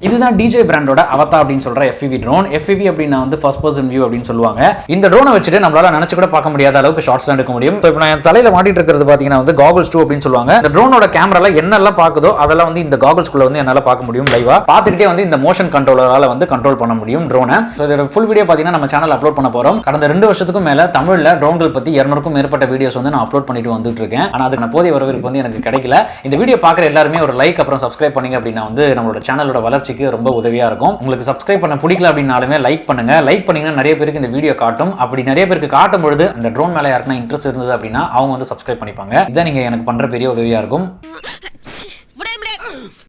இதுதான் டிஜே பிராண்டோட அவதா அப்படின்னு சொல்ற FPV ட்ரோன். FPV அப்படின்னா வந்து ஃபர்ஸ்ட் பர்சன் வியூ அப்படின்னு சொல்லுவாங்க. இந்த ட்ரோனை வச்சுட்டு நம்மளால நினைச்சு கூட பார்க்க முடியாத அளவுக்கு ஷார்ட்ஸ்லாம் எடுக்க முடியும். இப்போ நான் தலையில மாட்டிட்டு இருக்கிறது பாத்தீங்கன்னா வந்து காகல்ஸ் 2 அப்படின்னு சொல்லுவாங்க. இந்த ட்ரோனோட கேமரால என்னெல்லாம் பாக்குதோ அதெல்லாம் வந்து இந்த காகல்ஸ்குள்ள வந்து என்னால பார்க்க முடியும் லைவா. பார்த்துக்கிட்டே வந்து இந்த மோஷன் கண்ட்ரோலரால வந்து கண்ட்ரோல் பண்ண முடியும் ட்ரோனை. இதோட ஃபுல் வீடியோ பாத்தீங்கன்னா நம்ம சேனல் அப்லோட் பண்ண போறோம். கடந்த 2 வருஷத்துக்கும் மேல தமிழ்ல ட்ரோன்கள் பத்தி 200க்கும் மேற்பட்ட வீடியோஸ் வந்து நான் அப்லோட் பண்ணிட்டு வந்துட்டு இருக்கேன். ஆனா அதுக்கு நான் போதிய வரவேற்பு வந்து எனக்கு கிடைக்கல. இந்த வீடியோ பாக்குற எல்லாருமே ஒரு லைக் அப்புறம் சப்ஸ்கிரைப் பண்ணீங்க அப்படின்னா வந்து நம்மளோட சேனலோட வளர்ச்சிக்கு ரொம்ப உதவியா இருக்கும். உங்களுக்கு சப்ஸ்கிரைப் பண்ண பிடிக்கல அப்படினாலுமே லைக் பண்ணுங்க. லைக் பண்ணீங்கன்னா நிறைய பேருக்கு இந்த வீடியோ காட்டும். அப்படி நிறைய பேருக்கு காட்டும் பொழுது அந்த ட்ரோன் மேல யாருக்குன்னா இன்ட்ரெஸ்ட் இருந்தது அப்படின்னா அவங்க வந்து சப்ஸ்கிரைப் பண்ணிப்பாங்க. இதான் நீங்க எனக்கு பண்ற பெரிய உதவியா இருக்கும்.